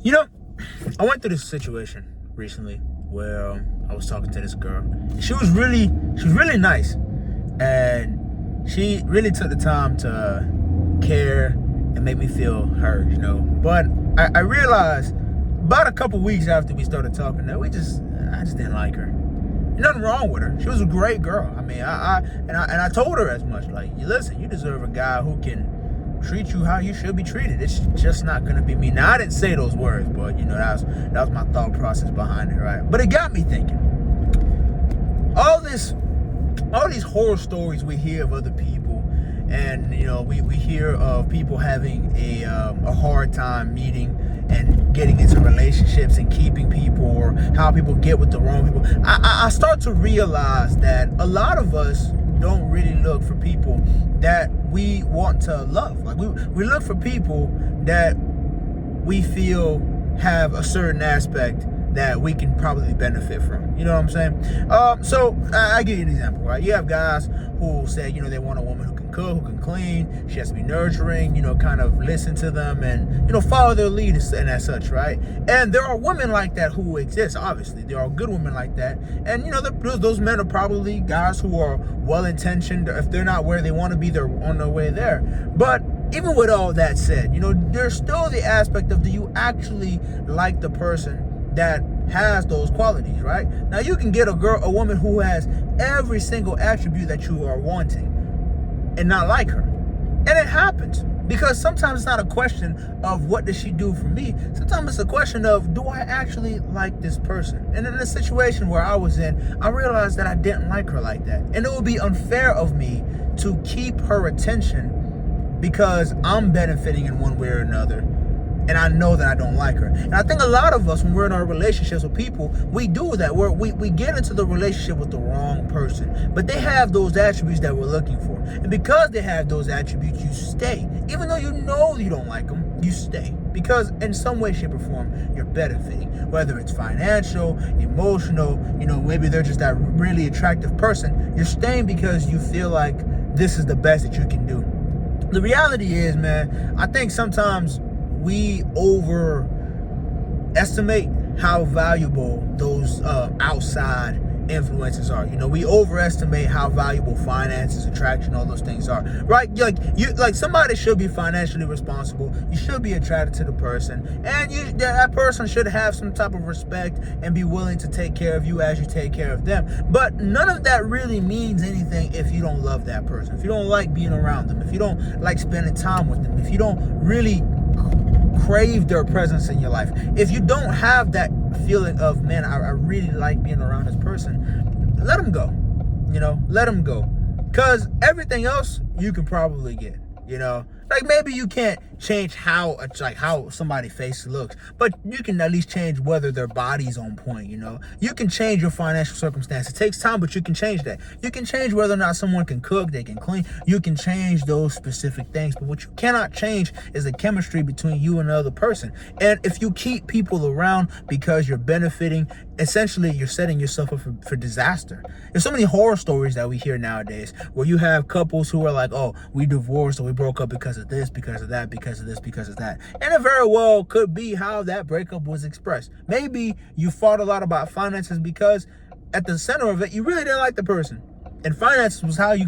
You know, I went through this situation recently where I was talking to this girl. She was really nice, and she really took the time to care and make me feel heard. But I realized about a couple weeks after we started talking that I just didn't like her. Nothing wrong with her. She was a great girl. I mean, I told her as much. Like, listen, you deserve a guy who can treat you how you should be treated. It's just not gonna be me. Now, I didn't say those words, but that was my thought process behind it, right? But it got me thinking. All these horror stories we hear of other people, and we hear of people having a hard time meeting and getting into relationships and keeping people, or how people get with the wrong people. I start to realize that a lot of us don't really look for people that we want to love. Like, we look for people that we feel have a certain aspect that we can probably benefit from. You know what I'm saying? So I give you an example, right? You have guys who say, they want a woman who can cook, who can clean. She has to be nurturing, kind of listen to them and, follow their lead and as such, right? And there are women like that who exist, obviously. There are good women like that. And, those men are probably guys who are well-intentioned. If they're not where they want to be, they're on their way there. But even with all that said, there's still the aspect of, do you actually like the person that has those qualities, right? Now, you can get a woman who has every single attribute that you are wanting and not like her. And it happens, because sometimes it's not a question of what does she do for me. Sometimes it's a question of, do I actually like this person? And in the situation where I was in, I realized that I didn't like her like that. And it would be unfair of me to keep her attention because I'm benefiting in one way or another, and I know that I don't like her. And I think a lot of us, when we're in our relationships with people, we do that. We get into the relationship with the wrong person, but they have those attributes that we're looking for. And because they have those attributes, you stay. Even though you know you don't like them, you stay. Because in some way, shape, or form, you're benefiting. Whether it's financial, emotional, maybe they're just that really attractive person. You're staying because you feel like this is the best that you can do. The reality is, man, I think sometimes we overestimate how valuable those outside influences are. We overestimate how valuable finances, attraction, all those things are, right? Like somebody should be financially responsible. You should be attracted to the person, and that person should have some type of respect and be willing to take care of you as you take care of them. But none of that really means anything if you don't love that person, if you don't like being around them, if you don't like spending time with them, if you don't really crave their presence in your life, if you don't have that feeling of, man, I really like being around this person, let them go. Let them go, because everything else you can probably get. Like, maybe you can't change how somebody's face looks, but you can at least change whether their body's on point. You can change your financial circumstance. It takes time, but you can change that. You can change whether or not someone can cook, they can clean. You can change those specific things, but what you cannot change is the chemistry between you and the other person. And if you keep people around because you're benefiting, essentially you're setting yourself up for disaster. There's so many horror stories that we hear nowadays where you have couples who are like, oh, we divorced or we broke up because of this, because of that, because of this, because of that. And it very well could be how that breakup was expressed. Maybe you fought a lot about finances because at the center of it, you really didn't like the person. And finances was how you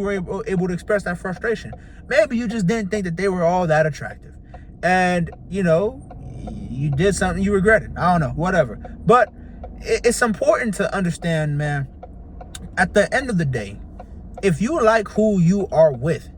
were able to express that frustration. Maybe you just didn't think that they were all that attractive. And, you did something you regretted. I don't know, whatever. But it's important to understand, man, at the end of the day, if you like who you are with,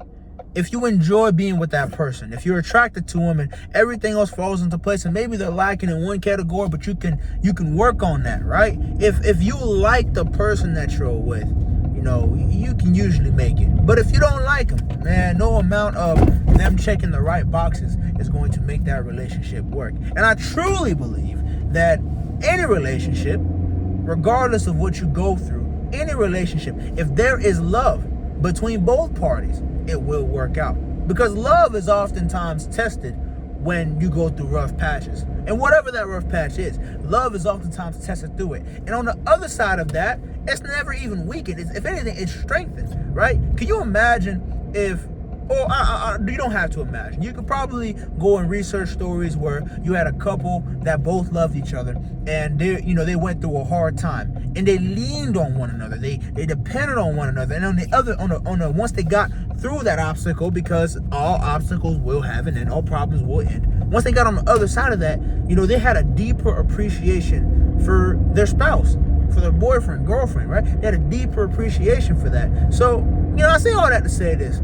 if you enjoy being with that person, if you're attracted to them and everything else falls into place, and maybe they're lacking in one category, but you can work on that, right? If you like the person that you're with, you can usually make it. But if you don't like them, man, no amount of them checking the right boxes is going to make that relationship work. And I truly believe that any relationship, regardless of what you go through, any relationship, if there is love between both parties, it will work out. Because love is oftentimes tested when you go through rough patches. And whatever that rough patch is, love is oftentimes tested through it. And on the other side of that, it's never even weakened. If anything, it's strengthened, right? Can you imagine if Or you don't have to imagine. You could probably go and research stories where you had a couple that both loved each other, and they went through a hard time, and they leaned on one another. They depended on one another, and once they got through that obstacle, because all obstacles will have an end, all problems will end. Once they got on the other side of that, they had a deeper appreciation for their spouse, for their boyfriend, girlfriend, right? They had a deeper appreciation for that. So, I say all that to say this.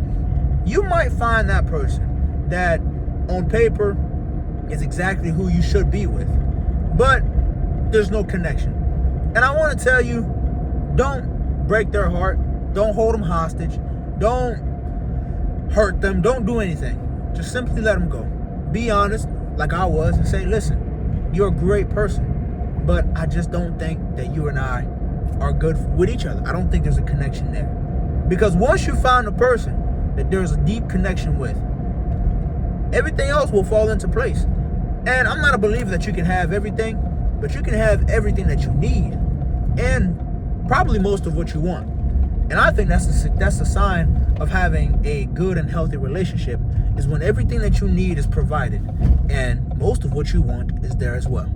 You might find that person that on paper is exactly who you should be with, but there's no connection. And I want to tell you, don't break their heart. Don't hold them hostage. Don't hurt them. Don't do anything. Just simply let them go. Be honest, like I was, and say, listen, you're a great person, but I just don't think that you and I are good with each other. I don't think there's a connection there. Because once you find a person that there's a deep connection with, everything else will fall into place. And I'm not a believer that you can have everything, but you can have everything that you need, and probably most of what you want. And I think that's the sign of having a good and healthy relationship, is when everything that you need is provided, and most of what you want is there as well.